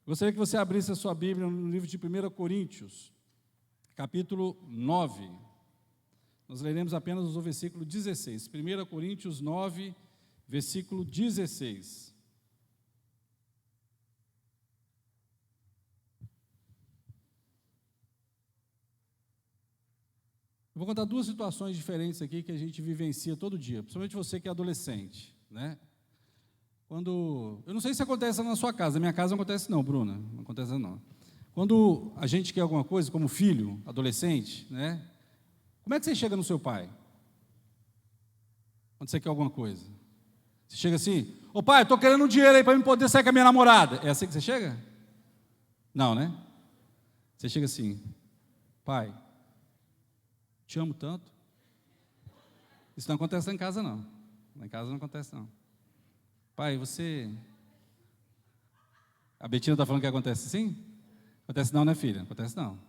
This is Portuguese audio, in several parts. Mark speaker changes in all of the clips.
Speaker 1: Gostaria que você abrisse a sua Bíblia no livro de 1 Coríntios, capítulo 9. Nós leremos apenas o versículo 16. 1 Coríntios 9, versículo 16. Eu vou contar duas situações diferentes aqui que a gente vivencia todo dia, principalmente você que é adolescente, né? Eu não sei se acontece na sua casa, na minha casa não acontece não, Bruna, não acontece não. Quando a gente quer alguma coisa, como filho, adolescente, né? Como é que você chega no seu pai? Quando você quer alguma coisa? Você chega assim, ô pai, estou querendo um dinheiro aí para eu poder sair com a minha namorada. É assim que você chega? Não, né? Você chega assim, pai, te amo tanto. Isso não acontece lá em casa não. Lá em casa não acontece não. Pai, você... A Betina está falando que acontece sim? Acontece não, né, filha? Acontece não.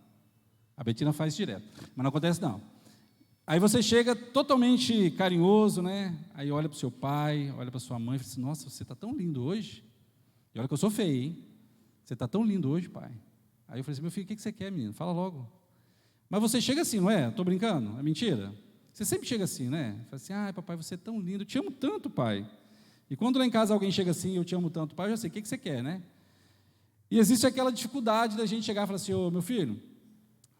Speaker 1: A Betina faz direto, mas não acontece não. Aí você chega totalmente carinhoso, né? Aí olha para o seu pai, olha para sua mãe e fala assim, nossa, você está tão lindo hoje. E olha que eu sou feio, hein? Você está tão lindo hoje, pai. Aí eu falei assim, meu filho, o que você quer, menino? Fala logo. Mas você chega assim, não é? Estou brincando? É mentira? Você sempre chega assim, né? Fala assim, ai, papai, você é tão lindo, eu te amo tanto, pai. E quando lá em casa alguém chega assim, eu te amo tanto, pai, eu já sei, o que você quer, né? E existe aquela dificuldade da gente chegar e falar assim, ô, meu filho,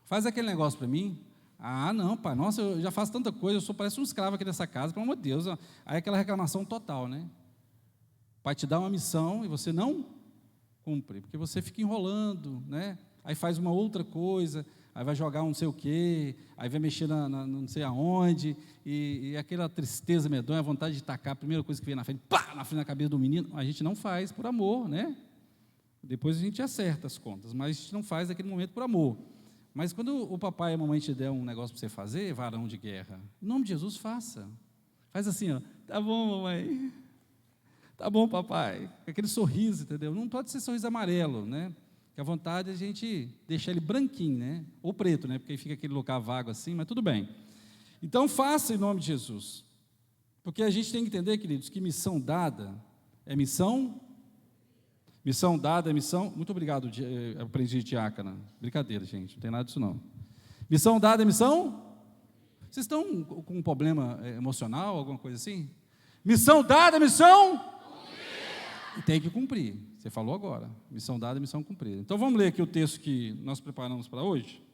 Speaker 1: faz aquele negócio para mim. Ah, não, pai, nossa, eu já faço tanta coisa, parece um escravo aqui nessa casa, pelo amor de Deus. Aí é aquela reclamação total, né? O pai te dá uma missão e você não cumpre, porque você fica enrolando, né? Aí faz uma outra coisa, aí vai jogar um não sei o quê, aí vai mexer não sei aonde, e aquela tristeza medonha, a vontade de tacar a primeira coisa que vem na frente, pá, na frente da cabeça do menino, a gente não faz por amor, né? Depois a gente acerta as contas, mas a gente não faz naquele momento por amor. Mas quando o papai e a mamãe te der um negócio para você fazer, varão de guerra, em nome de Jesus, faça. Faz assim, ó, tá bom, mamãe, tá bom, papai, aquele sorriso, entendeu? Não pode ser sorriso amarelo, né? Que a vontade é a gente deixar ele branquinho, né? Ou preto, né? Porque aí fica aquele lugar vago assim, mas tudo bem. Então faça em nome de Jesus. Porque a gente tem que entender, queridos, que missão dada é missão. Missão dada é missão. Muito obrigado, aprendi diácona. Brincadeira, gente, não tem nada disso não. Missão dada é missão. Vocês estão com um problema emocional, alguma coisa assim? Missão dada é missão. E tem que cumprir. Você falou agora. Missão dada é missão cumprida. Então vamos ler aqui o texto que nós preparamos para hoje.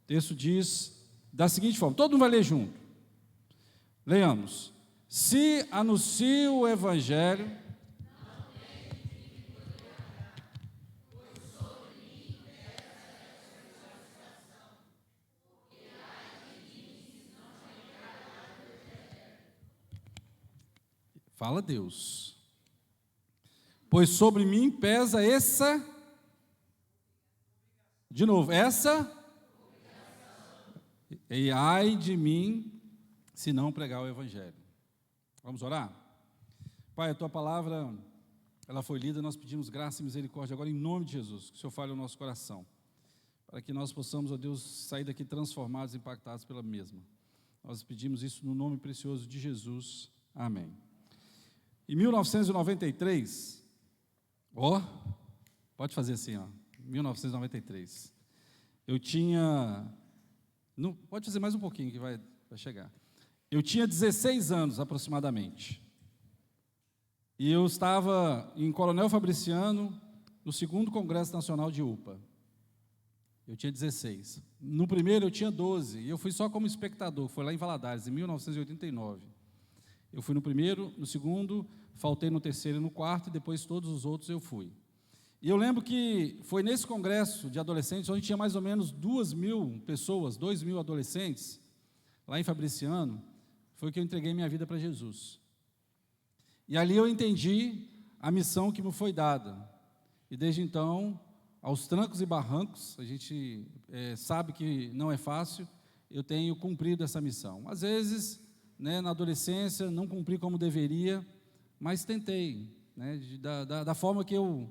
Speaker 1: O texto diz da seguinte forma. Todo mundo vai ler junto. Leamos. Se anuncio o evangelho. Fala Deus. Pois sobre mim pesa essa, de novo, essa, e ai de mim, se não pregar o evangelho. Vamos orar? Pai, a tua palavra, ela foi lida, nós pedimos graça e misericórdia agora em nome de Jesus, que o Senhor fale o nosso coração, para que nós possamos, ó Deus, sair daqui transformados, impactados pela mesma. Nós pedimos isso no nome precioso de Jesus. Amém. Em 1993, pode fazer assim, 1993, eu tinha, não, pode fazer mais um pouquinho que vai chegar, eu tinha 16 anos aproximadamente, e eu estava em Coronel Fabriciano, no 2º Congresso Nacional de UPA, eu tinha 16, no primeiro eu tinha 12, e eu fui só como espectador, foi lá em Valadares, em 1989, eu fui no primeiro, no segundo, faltei no terceiro e no quarto, e depois todos os outros eu fui. E eu lembro que foi nesse congresso de adolescentes, onde tinha mais ou menos 2.000 pessoas, 2.000 adolescentes, lá em Fabriciano, foi que eu entreguei minha vida para Jesus. E ali eu entendi a missão que me foi dada. E desde então, aos trancos e barrancos, a gente sabe que não é fácil, eu tenho cumprido essa missão. Às vezes, né, na adolescência, não cumpri como deveria, mas tentei, né, da forma que eu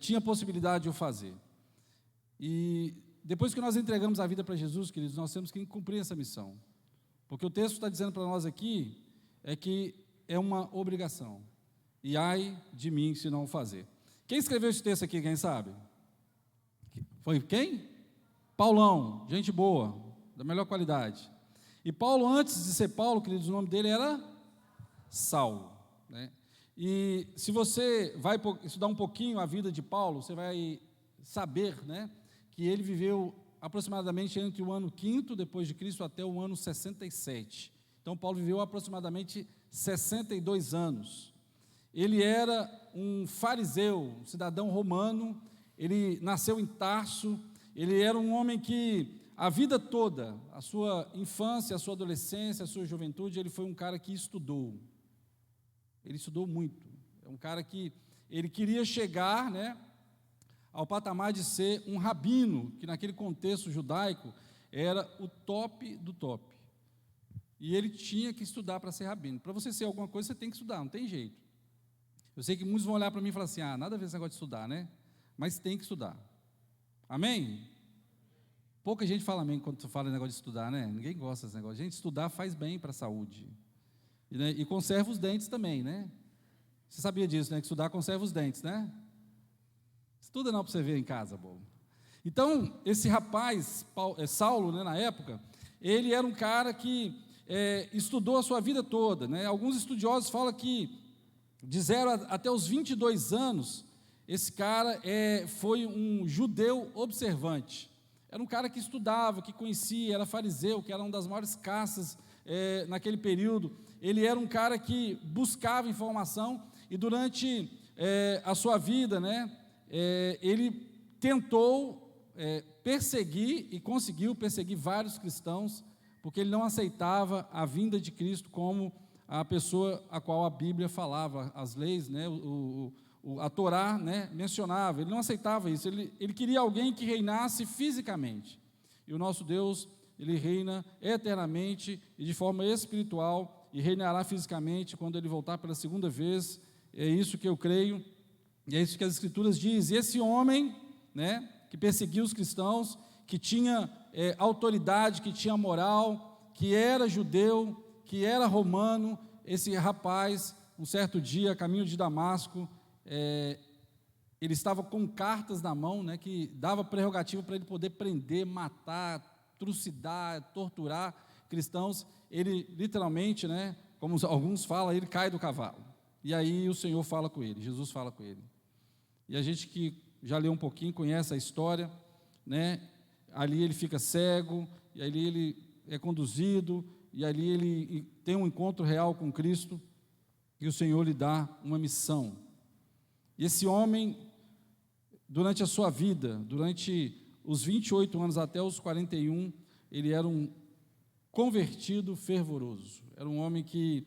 Speaker 1: tinha possibilidade de eu fazer. E depois que nós entregamos a vida para Jesus, queridos, nós temos que cumprir essa missão. Porque o texto está dizendo para nós aqui, que é uma obrigação. E ai de mim se não o fazer. Quem escreveu esse texto aqui, quem sabe? Foi quem? Paulão, gente boa, da melhor qualidade. E Paulo, antes de ser Paulo, queridos, o nome dele era Saulo, né? E se você vai estudar um pouquinho a vida de Paulo, você vai saber, né, que ele viveu aproximadamente entre o ano 5º depois de Cristo até o ano 67. Então Paulo viveu aproximadamente 62 anos. Ele era um fariseu, um cidadão romano, ele nasceu em Tarso, ele era um homem que a vida toda, a sua infância, a sua adolescência, a sua juventude, ele foi um cara que estudou. Ele estudou muito. É um cara que ele queria chegar, né, ao patamar de ser um rabino, que naquele contexto judaico era o top do top. E ele tinha que estudar para ser rabino. Para você ser alguma coisa, você tem que estudar, não tem jeito. Eu sei que muitos vão olhar para mim e falar assim, nada a ver esse negócio de estudar, né? Mas tem que estudar. Amém? Pouca gente fala amém quando fala em negócio de estudar, né? Ninguém gosta desse negócio. Gente, estudar faz bem para a saúde. E conserva os dentes também, né? Você sabia disso, né? Que estudar conserva os dentes, né? Estuda não para você ver em casa, bobo. Então, esse rapaz, Saulo, né, na época, ele era um cara que estudou a sua vida toda, né? Alguns estudiosos falam que de 0 até os 22 anos, esse cara foi um judeu observante. Era um cara que estudava, que conhecia, era fariseu, que era uma das maiores castas naquele período. Ele era um cara que buscava informação e durante a sua vida, né, ele tentou perseguir e conseguiu perseguir vários cristãos, porque ele não aceitava a vinda de Cristo como a pessoa a qual a Bíblia falava, as leis, né, a Torá, né, mencionava. Ele não aceitava isso, ele queria alguém que reinasse fisicamente. E o nosso Deus, Ele reina eternamente e de forma espiritual, e reinará fisicamente quando Ele voltar pela segunda vez. É isso que eu creio, e é isso que as Escrituras dizem. E esse homem, né, que perseguiu os cristãos, que tinha autoridade, que tinha moral, que era judeu, que era romano, esse rapaz, um certo dia, a caminho de Damasco, ele estava com cartas na mão, né, que dava prerrogativa para ele poder prender, matar, trucidar, torturar cristãos. Ele literalmente, né, como alguns falam, ele cai do cavalo. E aí o Senhor fala com ele, Jesus fala com ele. E a gente que já leu um pouquinho, conhece a história, né, ali ele fica cego, e ali ele é conduzido, e ali ele tem um encontro real com Cristo, e o Senhor lhe dá uma missão. E esse homem, durante a sua vida, durante os 28 anos até os 41, ele era um convertido fervoroso. Era um homem que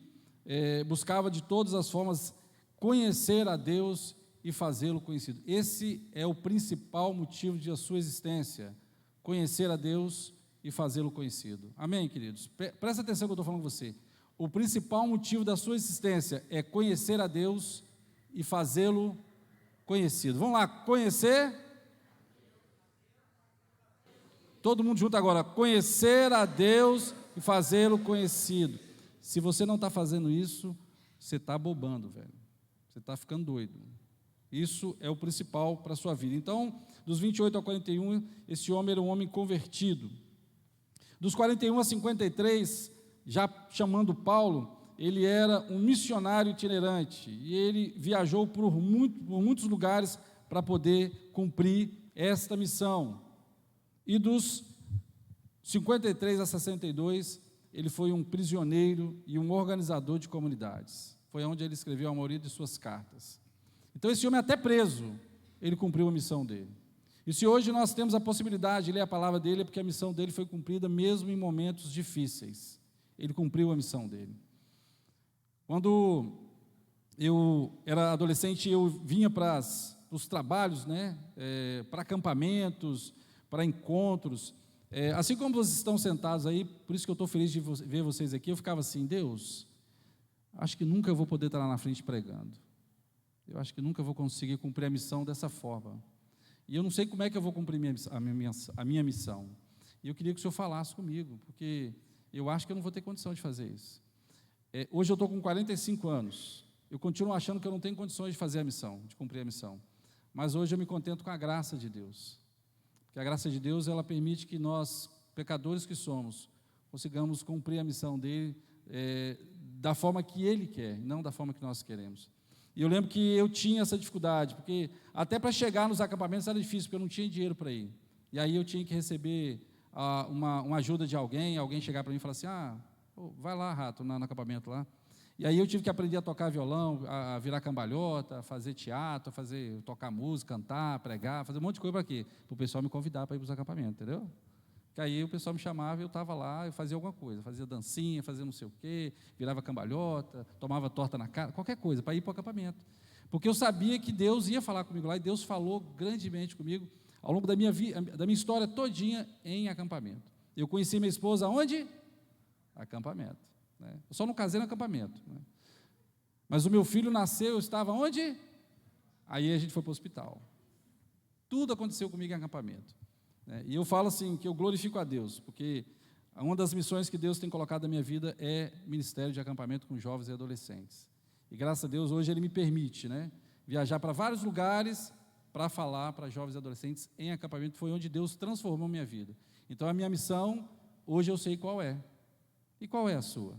Speaker 1: buscava de todas as formas conhecer a Deus e fazê-lo conhecido. Esse é o principal motivo de a sua existência, conhecer a Deus e fazê-lo conhecido. Amém, queridos? Presta atenção que eu estou falando com você. O principal motivo da sua existência é conhecer a Deus e fazê-lo conhecido. Vamos lá, conhecer. Todo mundo junto agora. Conhecer a Deus e fazê-lo conhecido. Se você não está fazendo isso, você está bobando, velho. Você está ficando doido. Isso é o principal para a sua vida. Então, dos 28 ao 41, esse homem era um homem convertido. Dos 41 a 53, já chamando Paulo, ele era um missionário itinerante, e ele viajou por muitos lugares para poder cumprir esta missão. E dos 53 a 62, ele foi um prisioneiro e um organizador de comunidades. Foi onde ele escreveu a maioria de suas cartas. Então esse homem até preso, ele cumpriu a missão dele. E se hoje nós temos a possibilidade de ler a palavra dele, é porque a missão dele foi cumprida mesmo em momentos difíceis. Ele cumpriu a missão dele. Quando eu era adolescente, eu vinha para os trabalhos, né, para acampamentos, para encontros. Assim como vocês estão sentados aí, por isso que eu estou feliz de ver vocês aqui, eu ficava assim, Deus, acho que nunca eu vou poder estar lá na frente pregando. Eu acho que nunca vou conseguir cumprir a missão dessa forma. E eu não sei como é que eu vou cumprir a minha missão. E eu queria que o Senhor falasse comigo, porque eu acho que eu não vou ter condição de fazer isso. Hoje eu estou com 45 anos. Eu continuo achando que eu não tenho condições de fazer a missão, de cumprir a missão. mas hoje eu me contento com a graça de Deus. Porque a graça de Deus, ela permite que nós, pecadores que somos, consigamos cumprir a missão dele da forma que ele quer, não da forma que nós queremos. E eu lembro que eu tinha essa dificuldade, porque até para chegar nos acampamentos era difícil, porque eu não tinha dinheiro para ir. E aí eu tinha que receber uma ajuda de alguém chegar para mim e falar assim, vai lá, Rato, no acampamento lá. E aí eu tive que aprender a tocar violão, a virar cambalhota, a fazer teatro, tocar música, cantar, pregar, fazer um monte de coisa para quê? Para o pessoal me convidar para ir para os acampamentos, entendeu? Que aí o pessoal me chamava e eu estava lá, eu fazia alguma coisa, fazia dancinha, fazia não sei o quê, virava cambalhota, tomava torta na cara, qualquer coisa, para ir para o acampamento. Porque eu sabia que Deus ia falar comigo lá, e Deus falou grandemente comigo, ao longo da minha história todinha em acampamento. Eu conheci minha esposa onde? Acampamento. Né? Eu só não casei no acampamento. Né? Mas o meu filho nasceu, eu estava onde? Aí a gente foi para o hospital. Tudo aconteceu comigo em acampamento. E eu falo assim, que eu glorifico a Deus, porque uma das missões que Deus tem colocado na minha vida é ministério de acampamento com jovens e adolescentes. E graças a Deus, hoje Ele me permite, viajar para vários lugares para falar para jovens e adolescentes em acampamento. Foi onde Deus transformou a minha vida. Então, a minha missão, hoje eu sei qual é. E qual é a sua?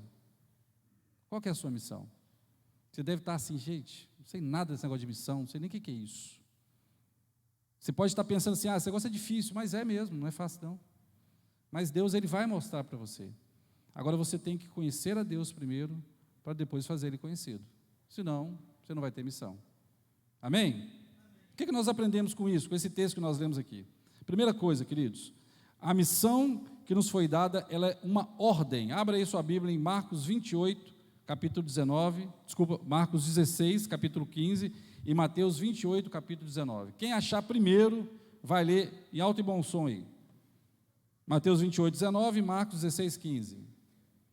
Speaker 1: Qual que é a sua missão? Você deve estar assim, gente, não sei nada desse negócio de missão, não sei nem o que é isso. Você pode estar pensando assim, esse negócio é difícil, mas é mesmo, não é fácil não. Mas Deus, Ele vai mostrar para você. Agora você tem que conhecer a Deus primeiro, para depois fazer Ele conhecido. Senão, você não vai ter missão. Amém? O que nós aprendemos com isso, com esse texto que nós lemos aqui? Primeira coisa, queridos, a missão que nos foi dada, ela é uma ordem. Abra aí sua Bíblia em Marcos 28, capítulo 19, Marcos 16, capítulo 15, e Mateus 28, capítulo 19. Quem achar primeiro, vai ler em alto e bom som aí. Mateus 28, 19 e Marcos 16, 15.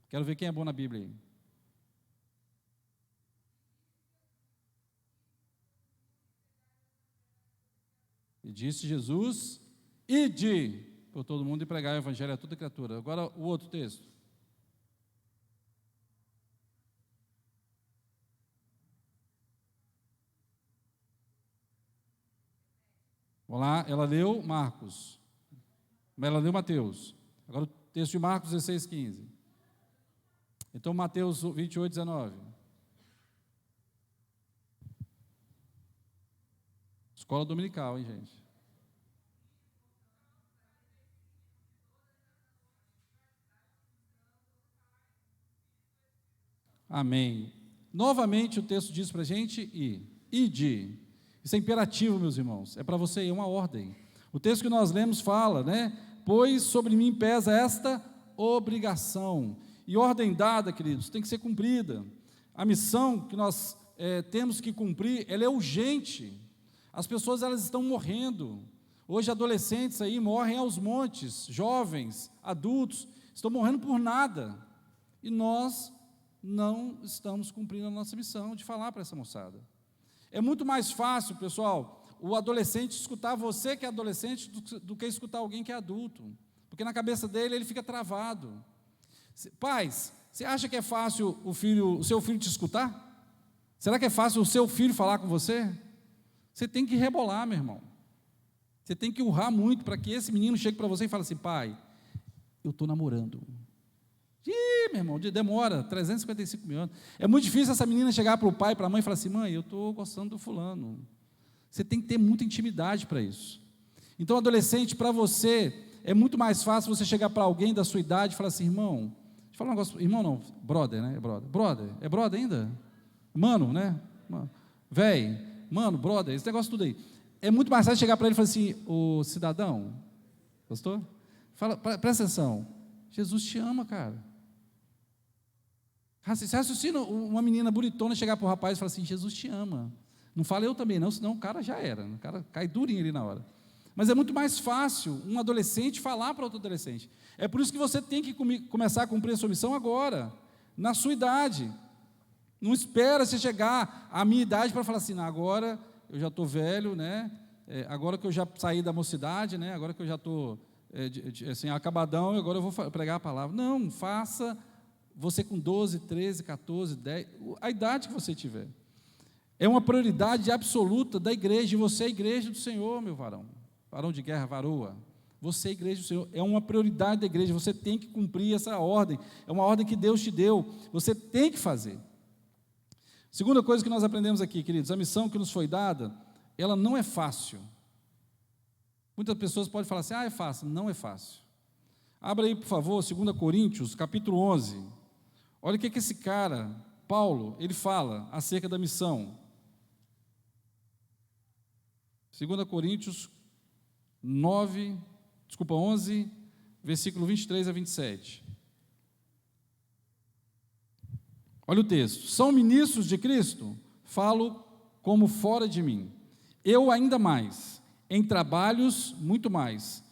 Speaker 1: Quero ver quem é bom na Bíblia aí. E disse Jesus, ide por todo mundo e pregar o evangelho a toda criatura. Agora o outro texto. Vamos lá, ela leu Marcos, ela leu Mateus. Agora o texto de Marcos 16, 15. Então Mateus 28, 19. Escola dominical, hein, gente? Amém. Novamente o texto diz para a gente ide. Isso é imperativo, meus irmãos, é para você, é uma ordem. O texto que nós lemos fala, pois sobre mim pesa esta obrigação. E ordem dada, queridos, tem que ser cumprida. A missão que nós temos que cumprir, ela é urgente. As pessoas, elas estão morrendo. Hoje adolescentes aí morrem aos montes, jovens, adultos, estão morrendo por nada. E nós não estamos cumprindo a nossa missão de falar para essa moçada. É muito mais fácil, pessoal, o adolescente escutar você que é adolescente do que escutar alguém que é adulto. Porque na cabeça dele ele fica travado. Pais, você acha que é fácil o seu filho te escutar? Será que é fácil o seu filho falar com você? Você tem que rebolar, meu irmão. Você tem que urrar muito para que esse menino chegue para você e fale assim, pai, eu estou namorando. Meu irmão, demora 355 mil anos. É muito difícil essa menina chegar para o pai, para a mãe e falar assim, mãe, eu estou gostando do fulano. Você tem que ter muita intimidade para isso. Então, adolescente, para você, é muito mais fácil você chegar para alguém da sua idade e falar assim, irmão, deixa eu falar um negócio, irmão não, brother, né? É brother ainda? Mano, né? Véi, mano, brother, esse negócio tudo aí. É muito mais fácil chegar para ele e falar assim, ô cidadão, gostou? Presta atenção, Jesus te ama, cara. Você raciocina uma menina bonitona chegar para o rapaz e falar assim, Jesus te ama. Não fala eu também não, senão o cara já era, o cara cai durinho ali na hora. Mas é muito mais fácil um adolescente falar para outro adolescente. É por isso que você tem que começar a cumprir a sua missão agora, na sua idade. Não espera você chegar à minha idade para falar assim, agora eu já estou velho, agora que eu já saí da mocidade, agora que eu já estou assim, acabadão, agora eu vou pregar a palavra. Não, faça você com 12, 13, 14, 10, a idade que você tiver. É uma prioridade absoluta da igreja, e você é a igreja do Senhor, meu varão. Varão de guerra, varoa. Você é a igreja do Senhor, é uma prioridade da igreja, você tem que cumprir essa ordem, é uma ordem que Deus te deu, você tem que fazer. Segunda coisa que nós aprendemos aqui, queridos, a missão que nos foi dada, ela não é fácil. Muitas pessoas podem falar assim, é fácil. Não é fácil. Abra aí, por favor, 2 Coríntios, capítulo 11. Olha o que esse cara, Paulo, ele fala acerca da missão. 2 Coríntios 11, versículo 23 a 27. Olha o texto. São ministros de Cristo? Falo como fora de mim. Eu ainda mais, em trabalhos muito mais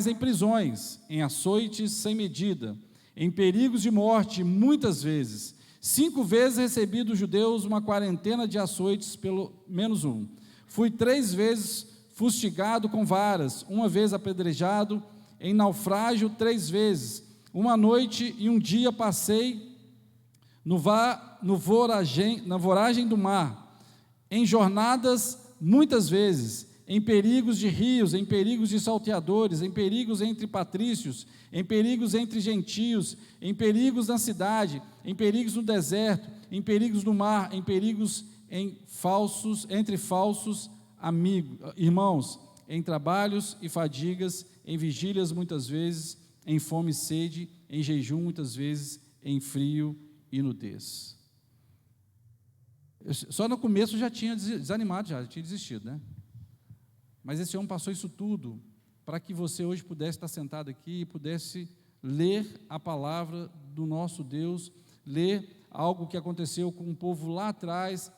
Speaker 1: em prisões, em açoites sem medida, em perigos de morte muitas vezes. 5 vezes recebi dos judeus uma quarentena de açoites, pelo menos um. Fui 3 vezes fustigado com varas, 1 vez apedrejado, em naufrágio 3 vezes. 1 noite e 1 dia passei na voragem do mar, em jornadas muitas vezes, em perigos de rios, em perigos de salteadores, em perigos entre patrícios, em perigos entre gentios, em perigos na cidade, em perigos no deserto, em perigos no mar, em perigos entre falsos amigos, irmãos, em trabalhos e fadigas, em vigílias muitas vezes, em fome e sede, em jejum muitas vezes, em frio e nudez. Só no começo já tinha desanimado, já tinha desistido, né? Mas esse homem passou isso tudo para que você hoje pudesse estar sentado aqui e pudesse ler a palavra do nosso Deus, ler algo que aconteceu com um povo lá atrás,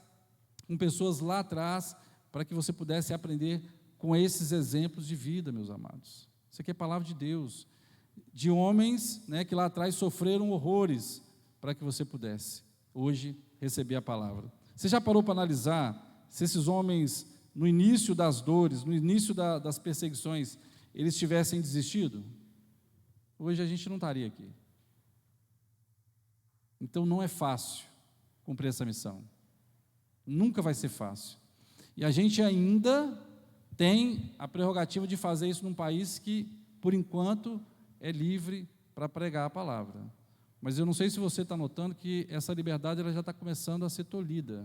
Speaker 1: com pessoas lá atrás, para que você pudesse aprender com esses exemplos de vida, meus amados. Isso aqui é a palavra de Deus, de homens, né, que lá atrás sofreram horrores, para que você pudesse hoje receber a palavra. Você já parou para analisar se esses homens, no início das dores, no início das perseguições, eles tivessem desistido? Hoje a gente não estaria aqui. Então não é fácil cumprir essa missão. Nunca vai ser fácil. E a gente ainda tem a prerrogativa de fazer isso num país que, por enquanto, é livre para pregar a palavra. Mas eu não sei se você está notando que essa liberdade ela já está começando a ser tolhida.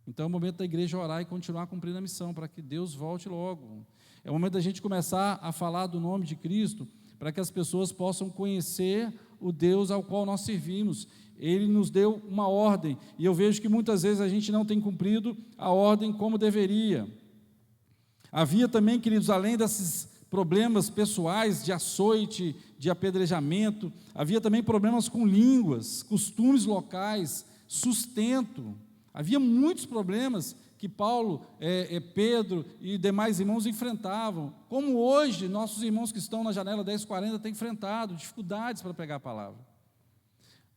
Speaker 1: Então é o momento da igreja orar e continuar cumprindo a missão, para que Deus volte logo. É o momento da gente começar a falar do nome de Cristo, para que as pessoas possam conhecer o Deus ao qual nós servimos. Ele nos deu uma ordem, e eu vejo que muitas vezes a gente não tem cumprido a ordem como deveria. Havia também, queridos, além desses problemas pessoais de açoite, de apedrejamento, havia também problemas com línguas, costumes locais, sustento. Havia muitos problemas que Paulo, Pedro e demais irmãos enfrentavam, como hoje nossos irmãos que estão na janela 1040 têm enfrentado dificuldades para pregar a palavra.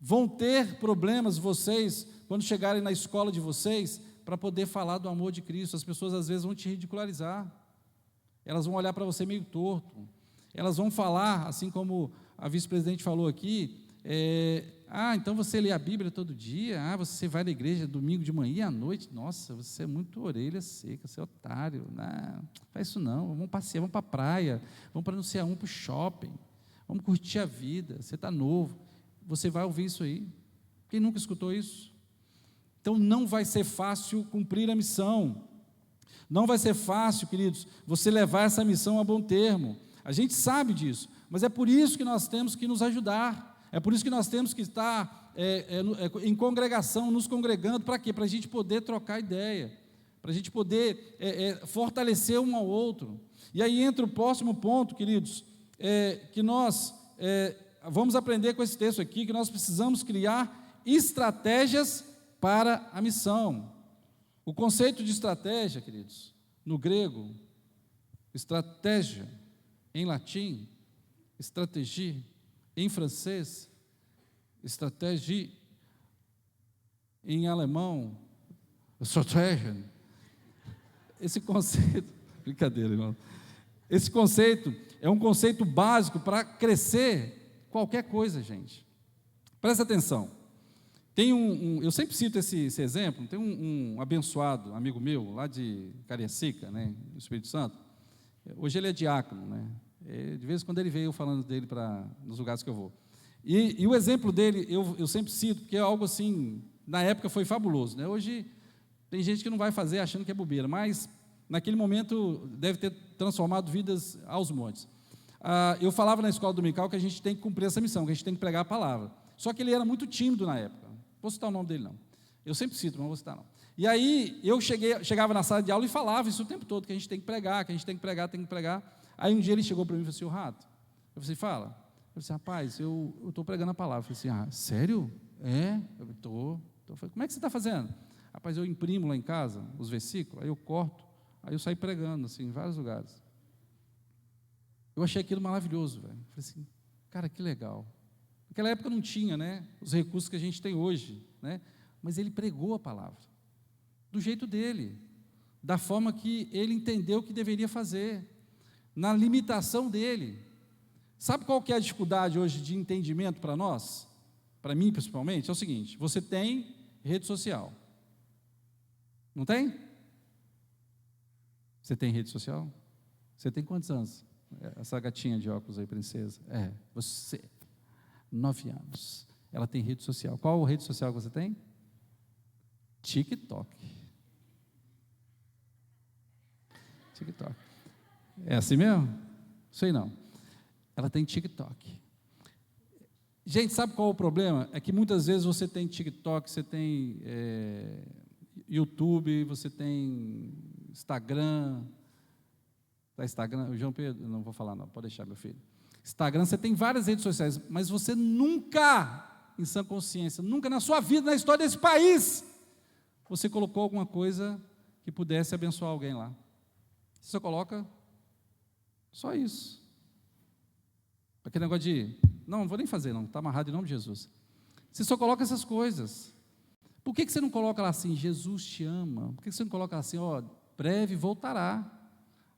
Speaker 1: Vão ter problemas vocês, quando chegarem na escola de vocês, para poder falar do amor de Cristo. As pessoas às vezes vão te ridicularizar, elas vão olhar para você meio torto, elas vão falar, assim como a vice-presidente falou aqui, então você lê a Bíblia todo dia, você vai na igreja domingo de manhã e à noite, nossa, você é muito orelha seca, você é otário, não faz isso não, vamos passear, vamos para a praia, vamos para não sei aonde, para o shopping, vamos curtir a vida, você está novo, você vai ouvir isso aí. Quem nunca escutou isso? Então não vai ser fácil cumprir a missão, não vai ser fácil, queridos, você levar essa missão a bom termo. A gente sabe disso, mas é por isso que nós temos que nos ajudar, é por isso que nós temos que estar em congregação, nos congregando. Para quê? Para a gente poder trocar ideia, para a gente poder fortalecer um ao outro. E aí entra o próximo ponto, queridos, que nós vamos aprender com esse texto aqui, que nós precisamos criar estratégias para a missão. O conceito de estratégia, queridos, no grego, estratégia, em latim, estratégie, em francês, estratégie, em alemão, Strategie. Esse conceito, brincadeira, irmão. Esse conceito é um conceito básico para crescer qualquer coisa, gente. Presta atenção. Tem eu sempre cito esse exemplo, tem um abençoado amigo meu, lá de Cariacica, né, no Espírito Santo. Hoje ele é diácono, né? De vez em quando ele veio falando dele nos lugares que eu vou. E o exemplo dele, eu sempre cito, porque é algo assim, na época foi fabuloso, né? Hoje tem gente que não vai fazer achando que é bobeira, mas naquele momento deve ter transformado vidas aos montes. Eu falava na escola dominical que a gente tem que cumprir essa missão, que a gente tem que pregar a palavra. Só que ele era muito tímido na época. Não vou citar o nome dele, não. Eu sempre cito, mas não vou citar, não. E aí, eu chegava na sala de aula e falava isso o tempo todo, que a gente tem que pregar, que a gente tem que pregar, tem que pregar. Aí, um dia ele chegou para mim e falou assim, Rato, eu falei, fala. Eu falei assim, rapaz, eu estou pregando a palavra. Eu falei assim, sério? Eu estou. Como é que você está fazendo? Rapaz, eu imprimo lá em casa os versículos, aí eu corto, aí eu saio pregando, assim, em vários lugares. Eu achei aquilo maravilhoso, velho. Falei assim, cara, que legal. Naquela época não tinha, né, os recursos que a gente tem hoje, né, mas ele pregou a palavra, do jeito dele, da forma que ele entendeu que deveria fazer, na limitação dele. Sabe qual que é a dificuldade hoje de entendimento para nós? Para mim, principalmente, é o seguinte, você tem rede social, não tem? Você tem rede social? Você tem quantos anos? Essa gatinha de óculos aí, princesa. Você... 9 anos. Ela tem rede social. Qual rede social que você tem? TikTok. TikTok. É assim mesmo? Sei não. Ela tem TikTok. Gente, sabe qual é o problema? É que muitas vezes você tem TikTok, você tem YouTube, você tem Instagram. Tá Instagram? O João Pedro, não vou falar não, pode deixar, meu filho. Instagram, você tem várias redes sociais, mas você nunca, em sã consciência, nunca na sua vida, na história desse país, você colocou alguma coisa que pudesse abençoar alguém lá. Você só coloca só isso. Aquele negócio de, não vou nem fazer não, está amarrado em nome de Jesus. Você só coloca essas coisas. Por que você não coloca lá assim, Jesus te ama? Por que você não coloca assim, breve voltará,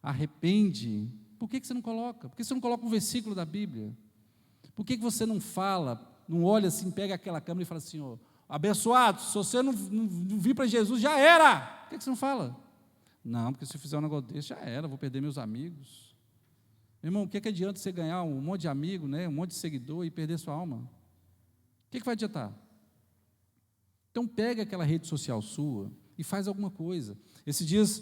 Speaker 1: arrepende? Por que você não coloca? Por que você não coloca um versículo da Bíblia? Por que você não fala, não olha assim, pega aquela câmera e fala assim, abençoado, se você não vir para Jesus, já era. Por que você não fala? Não, porque se eu fizer um negócio desse, já era, vou perder meus amigos. Meu irmão, o que adianta você ganhar um monte de amigo, né, um monte de seguidor e perder sua alma? O que vai adiantar? Então pega aquela rede social sua e faz alguma coisa. Esses dias,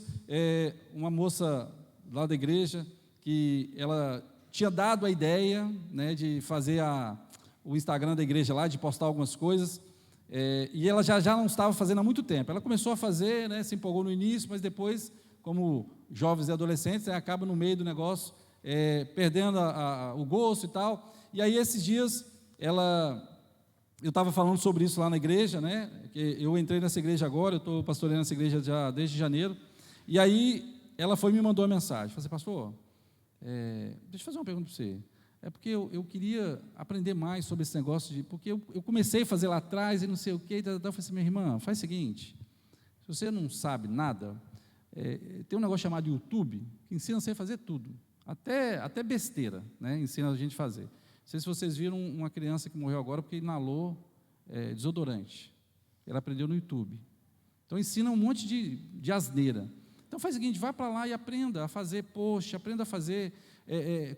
Speaker 1: uma moça lá da igreja, que ela tinha dado a ideia, né, de fazer o Instagram da igreja lá, de postar algumas coisas, e ela já não estava fazendo há muito tempo. Ela começou a fazer, né, se empolgou no início, mas depois, como jovens e adolescentes, acaba no meio do negócio, perdendo o gosto e tal. E aí, esses dias, eu estava falando sobre isso lá na igreja, né, que eu entrei nessa igreja agora, eu estou pastoreando essa igreja já desde janeiro, e aí ela me mandou uma mensagem, falou assim, pastor, deixa eu fazer uma pergunta para você. Porque eu queria aprender mais sobre esse negócio, porque eu comecei a fazer lá atrás e não sei o quê, eu falei assim, minha irmã, faz o seguinte, se você não sabe nada, tem um negócio chamado YouTube, que ensina você a fazer tudo, até besteira, né, ensina a gente a fazer. Não sei se vocês viram uma criança que morreu agora porque inalou desodorante, ela aprendeu no YouTube. Então ensina um monte de asneira. Então faz o seguinte, vai para lá e aprenda a fazer post, aprenda a fazer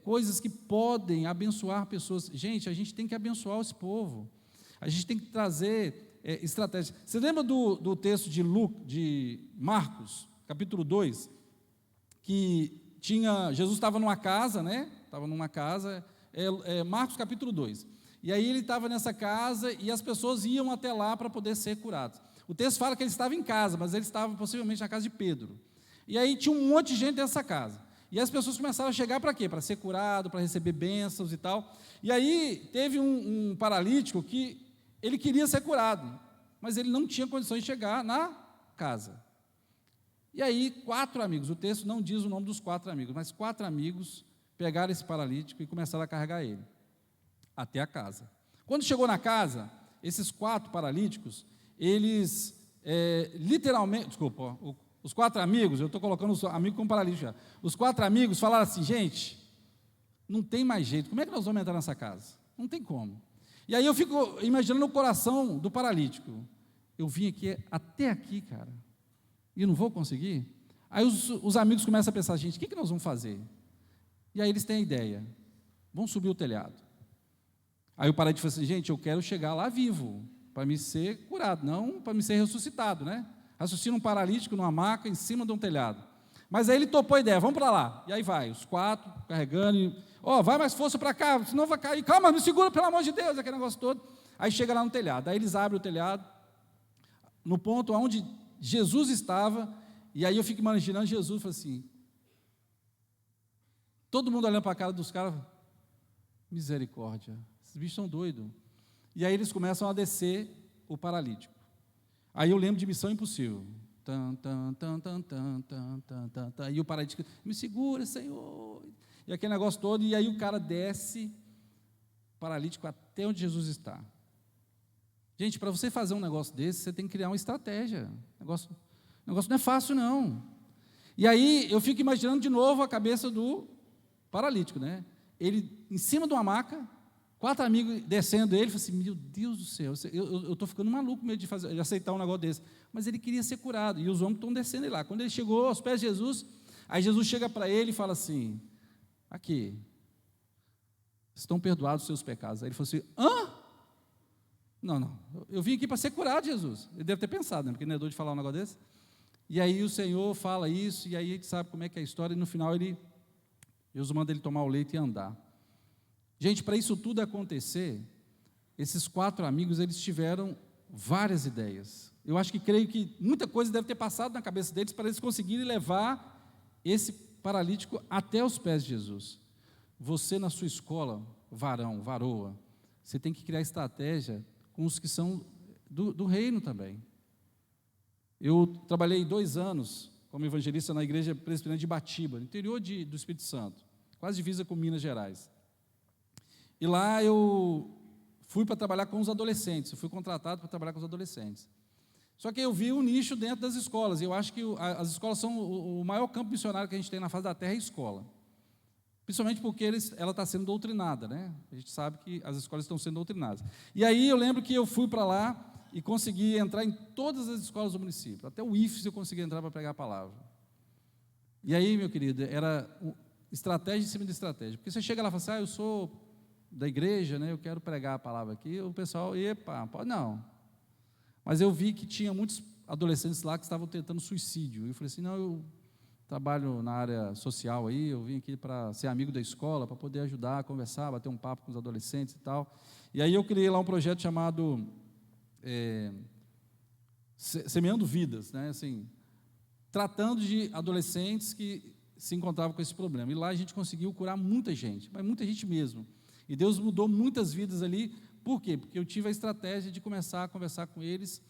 Speaker 1: coisas que podem abençoar pessoas. Gente, a gente tem que abençoar esse povo, a gente tem que trazer estratégias. Você lembra do texto de Marcos, capítulo 2, que Jesus estava numa casa, né? Estava numa casa, Marcos capítulo 2, e aí ele estava nessa casa e as pessoas iam até lá para poder ser curados. O texto fala que ele estava em casa, mas ele estava possivelmente na casa de Pedro. E aí tinha um monte de gente nessa casa. E as pessoas começaram a chegar para quê? Para ser curado, para receber bênçãos e tal. E aí teve um paralítico que ele queria ser curado, mas ele não tinha condições de chegar na casa. E aí 4 amigos, o texto não diz o nome dos 4 amigos, mas 4 amigos pegaram esse paralítico e começaram a carregar ele até a casa. Quando chegou na casa, esses 4 paralíticos, eles literalmente, desculpa, os 4 amigos, eu estou colocando os amigos como paralítico já. Os 4 amigos falaram assim, gente, não tem mais jeito, como é que nós vamos entrar nessa casa? Não tem como. E aí eu fico imaginando o coração do paralítico. Eu vim aqui, até aqui, cara, e não vou conseguir? Aí os amigos começam a pensar, gente, o que nós vamos fazer? E aí eles têm a ideia, vamos subir o telhado. Aí o paralítico fala assim, gente, eu quero chegar lá vivo, para me ser curado, não para me ser ressuscitado, né? Raciocina um paralítico numa maca em cima de um telhado. Mas aí ele topou a ideia, vamos para lá. E aí vai, os 4 carregando, vai mais força para cá, senão vai cair. Calma, me segura, pelo amor de Deus, aquele negócio todo. Aí chega lá no telhado, aí eles abrem o telhado, no ponto onde Jesus estava, e aí eu fico imaginando Jesus, falo assim, todo mundo olhando para a cara dos caras, misericórdia, esses bichos são doidos. E aí eles começam a descer o paralítico. Aí eu lembro de Missão Impossível. E o paralítico, me segura, Senhor. E aquele negócio todo, e aí o cara desce, paralítico, até onde Jesus está. Gente, para você fazer um negócio desse, você tem que criar uma estratégia. O negócio não é fácil, não. E aí eu fico imaginando de novo a cabeça do paralítico, né? Ele em cima de uma maca, 4 amigos descendo ele, falou assim, meu Deus do céu, eu estou ficando maluco mesmo de aceitar um negócio desse. Mas ele queria ser curado, e os homens estão descendo ele lá. Quando ele chegou aos pés de Jesus, aí Jesus chega para ele e fala assim, aqui, estão perdoados os seus pecados. Aí ele falou assim, Não, eu vim aqui para ser curado, Jesus. Ele deve ter pensado, né? Porque não é doido de falar um negócio desse. E aí o Senhor fala isso, e aí a gente sabe como é que é a história, e no final Jesus manda ele tomar o leite e andar. Gente, para isso tudo acontecer, esses 4 amigos, eles tiveram várias ideias. Eu creio que muita coisa deve ter passado na cabeça deles para eles conseguirem levar esse paralítico até os pés de Jesus. Você na sua escola, varão, varoa, você tem que criar estratégia com os que são do reino também. Eu trabalhei 2 anos como evangelista na igreja presbiteriana de Batiba, no interior do Espírito Santo, quase divisa com Minas Gerais. E lá eu fui para trabalhar com os adolescentes, eu fui contratado para trabalhar com os adolescentes. Só que eu vi um nicho dentro das escolas, e eu acho que as escolas são o maior campo missionário que a gente tem na face da terra, é a escola. Principalmente porque ela está sendo doutrinada, né? A gente sabe que as escolas estão sendo doutrinadas. E aí eu lembro que eu fui para lá e consegui entrar em todas as escolas do município. Até o IFES eu consegui entrar para pregar a palavra. E aí, meu querido, era estratégia em cima de estratégia. Porque você chega lá e fala assim, eu sou da igreja, né? Eu quero pregar a palavra aqui. O pessoal, pode não. Mas eu vi que tinha muitos adolescentes lá que estavam tentando suicídio. E eu falei assim, não, eu trabalho na área social aí, eu vim aqui para ser amigo da escola, para poder ajudar, conversar, bater um papo com os adolescentes e tal. E aí eu criei lá um projeto chamado Semeando Vidas, né? Assim, tratando de adolescentes que se encontravam com esse problema. E lá a gente conseguiu curar muita gente, mas muita gente mesmo. E Deus mudou muitas vidas ali. Por quê? Porque eu tive a estratégia de começar a conversar com eles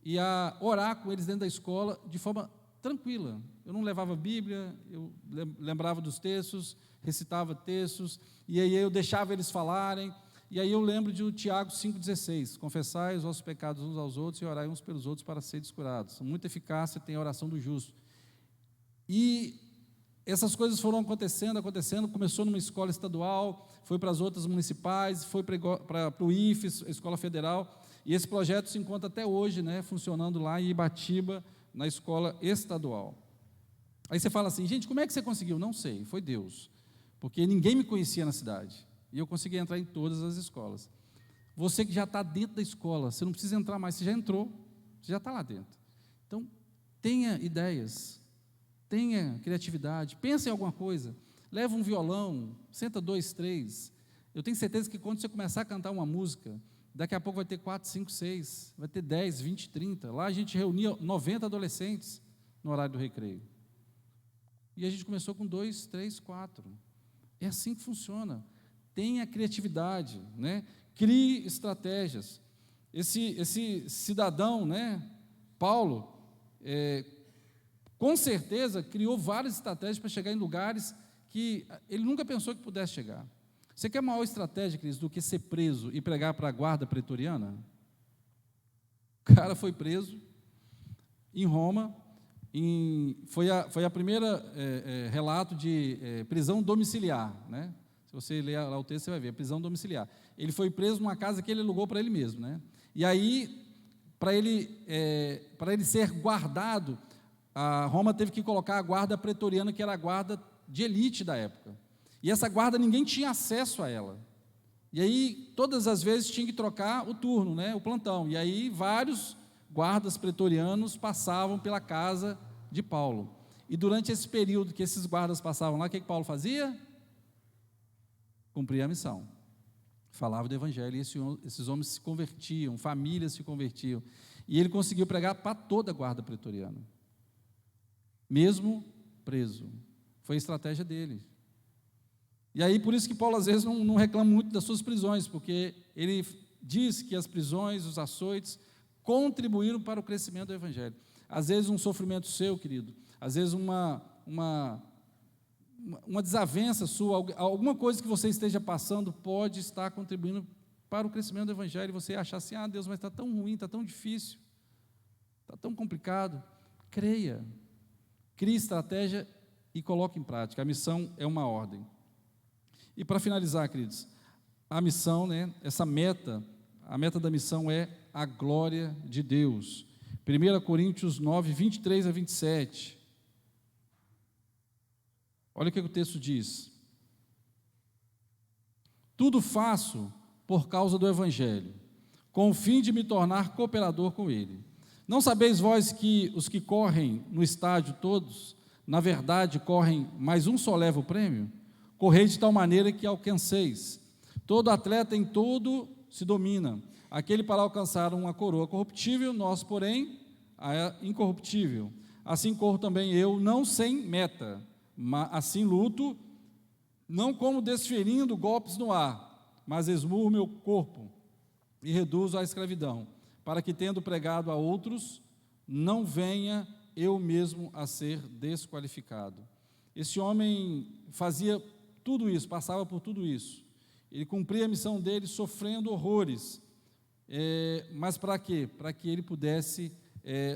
Speaker 1: e a orar com eles dentro da escola de forma tranquila. Eu não levava Bíblia, eu lembrava dos textos, recitava textos, e aí eu deixava eles falarem. E aí eu lembro de Tiago 5,16, confessai os vossos pecados uns aos outros e orai uns pelos outros para seres curados. Muita eficácia tem a oração do justo. E essas coisas foram acontecendo, começou numa escola estadual, foi para as outras municipais, foi para o IFES, a escola federal, e esse projeto se encontra até hoje, né, funcionando lá em Ibatiba, na escola estadual. Aí você fala assim, gente, como é que você conseguiu? Não sei, foi Deus, porque ninguém me conhecia na cidade, e eu consegui entrar em todas as escolas. Você que já está dentro da escola, você não precisa entrar mais, você já entrou, você já está lá dentro. Então, tenha ideias, tenha criatividade, pense em alguma coisa, leva um violão, senta 2, 3, eu tenho certeza que quando você começar a cantar uma música, daqui a pouco vai ter 4, 5, 6, vai ter 10, 20, 30, lá a gente reunia 90 adolescentes no horário do recreio, e a gente começou com 2, 3, 4, é assim que funciona, tenha criatividade, né? Crie estratégias, esse cidadão, né, Paulo, com certeza criou várias estratégias para chegar em lugares que ele nunca pensou que pudesse chegar. Você quer maior estratégia, Cris, do que ser preso e pregar para a guarda pretoriana? O cara foi preso em Roma, foi a primeira relato de prisão domiciliar, né? Se você ler lá o texto, você vai ver, prisão domiciliar. Ele foi preso numa casa que ele alugou para ele mesmo, né? E aí, para ele ser guardado, a Roma teve que colocar a guarda pretoriana, que era a guarda de elite da época. E essa guarda, ninguém tinha acesso a ela. E aí, todas as vezes, tinha que trocar o turno, né, o plantão. E aí, vários guardas pretorianos passavam pela casa de Paulo. E durante esse período que esses guardas passavam lá, o que Paulo fazia? Cumpria a missão. Falava do evangelho, e esses homens se convertiam, famílias se convertiam. E ele conseguiu pregar para toda a guarda pretoriana, mesmo preso. Foi a estratégia dele. E aí, por isso que Paulo, às vezes, não reclama muito das suas prisões, porque ele diz que as prisões, os açoites, contribuíram para o crescimento do evangelho. Às vezes, um sofrimento seu, querido, às vezes, uma desavença sua, alguma coisa que você esteja passando, pode estar contribuindo para o crescimento do evangelho, e você achar assim, Deus, mas está tão ruim, está tão difícil, está tão complicado. Creia, crie estratégia e coloque em prática. A missão é uma ordem. E para finalizar, queridos, a missão, né, a meta da missão é a glória de Deus. 1 Coríntios 9, 23 a 27. Olha o que o texto diz. Tudo faço por causa do evangelho, com o fim de me tornar cooperador com ele. Não sabeis vós que os que correm no estádio todos, na verdade correm, mas um só leva o prêmio? Correi de tal maneira que alcanceis. Todo atleta em todo se domina. Aquele para alcançar uma coroa corruptível, nós, porém, a incorruptível. Assim corro também eu, não sem meta, mas assim luto, não como desferindo golpes no ar, mas esmurro meu corpo e reduzo à escravidão, para que, tendo pregado a outros, não venha eu mesmo a ser desqualificado. Esse homem fazia tudo isso, passava por tudo isso. Ele cumpria a missão dele sofrendo horrores. Mas para quê? Para que ele pudesse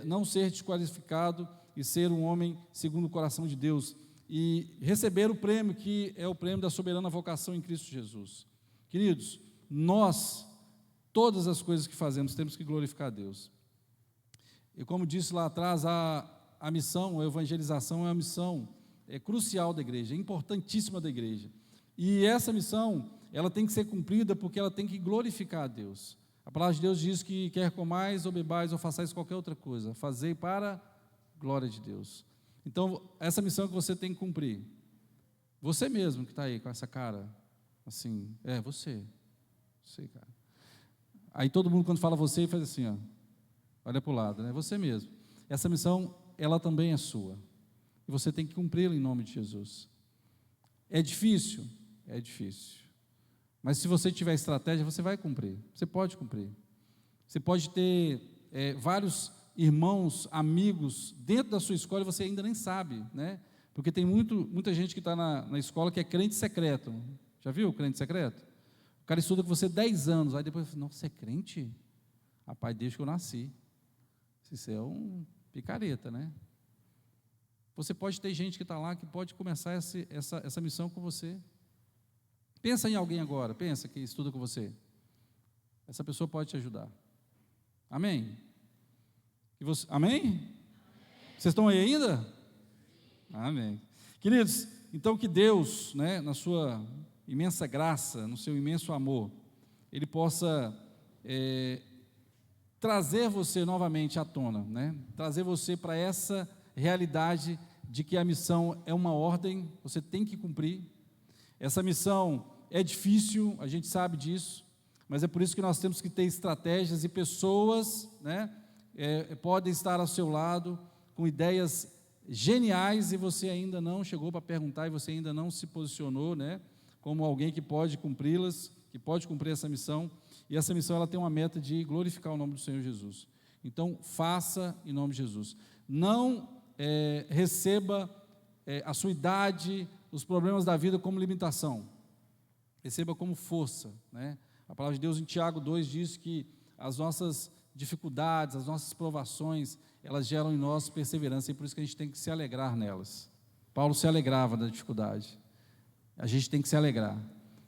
Speaker 1: não ser desqualificado e ser um homem segundo o coração de Deus e receber o prêmio, que é o prêmio da soberana vocação em Cristo Jesus. Queridos, nós, todas as coisas que fazemos, temos que glorificar a Deus. E como disse lá atrás, a missão, a evangelização é uma missão crucial da igreja, é importantíssima da igreja. E essa missão, ela tem que ser cumprida porque ela tem que glorificar a Deus. A palavra de Deus diz que quer comais ou bebais ou façais qualquer outra coisa, fazei para a glória de Deus. Então, essa missão que você tem que cumprir, você mesmo que está aí com essa cara, assim, você, cara. Aí todo mundo quando fala você, faz assim, ó, olha para o lado, né? Você mesmo. Essa missão, ela também é sua. E você tem que cumpri-la em nome de Jesus. É difícil? É difícil. Mas se você tiver estratégia, você vai cumprir. Você pode cumprir. Você pode ter vários irmãos, amigos, dentro da sua escola e você ainda nem sabe, né? Porque tem muita gente que está na escola que é crente secreto. Já viu o crente secreto? O cara estuda com você 10 anos, aí depois, não, você é crente? Rapaz, desde que eu nasci. Isso é um picareta, né? Você pode ter gente que está lá, que pode começar essa missão com você. Pensa em alguém agora, pensa que estuda com você. Essa pessoa pode te ajudar. Amém? Amém? Vocês estão aí ainda? Amém. Queridos, então que Deus, né, na sua imensa graça, no seu imenso amor, Ele possa trazer você novamente à tona, né? Trazer você para essa realidade de que a missão é uma ordem, você tem que cumprir. Essa missão é difícil, a gente sabe disso, mas é por isso que nós temos que ter estratégias e pessoas, né, podem estar ao seu lado com ideias geniais e você ainda não chegou para perguntar e você ainda não se posicionou, né, como alguém que pode cumpri-las, que pode cumprir essa missão. E essa missão ela tem uma meta de glorificar o nome do Senhor Jesus. Então, faça em nome de Jesus. Não receba a sua idade, os problemas da vida como limitação. Receba como força, né? A palavra de Deus em Tiago 2 diz que as nossas dificuldades, as nossas provações, elas geram em nós perseverança, e por isso que a gente tem que se alegrar nelas. Paulo se alegrava da dificuldade. A gente tem que se alegrar.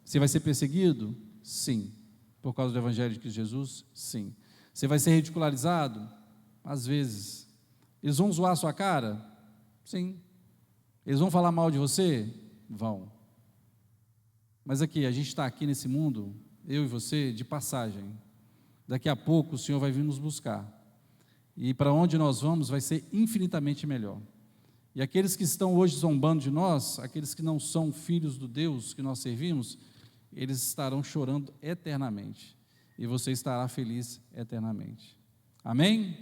Speaker 1: Você vai ser perseguido? Sim. Por causa do Evangelho de Cristo Jesus? Sim. Você vai ser ridicularizado? Às vezes. Eles vão zoar a sua cara? Sim. Eles vão falar mal de você? Vão. Mas aqui, a gente está aqui nesse mundo, eu e você, de passagem. Daqui a pouco o Senhor vai vir nos buscar. E para onde nós vamos vai ser infinitamente melhor. E aqueles que estão hoje zombando de nós, aqueles que não são filhos do Deus que nós servimos, eles estarão chorando eternamente. E você estará feliz eternamente. Amém?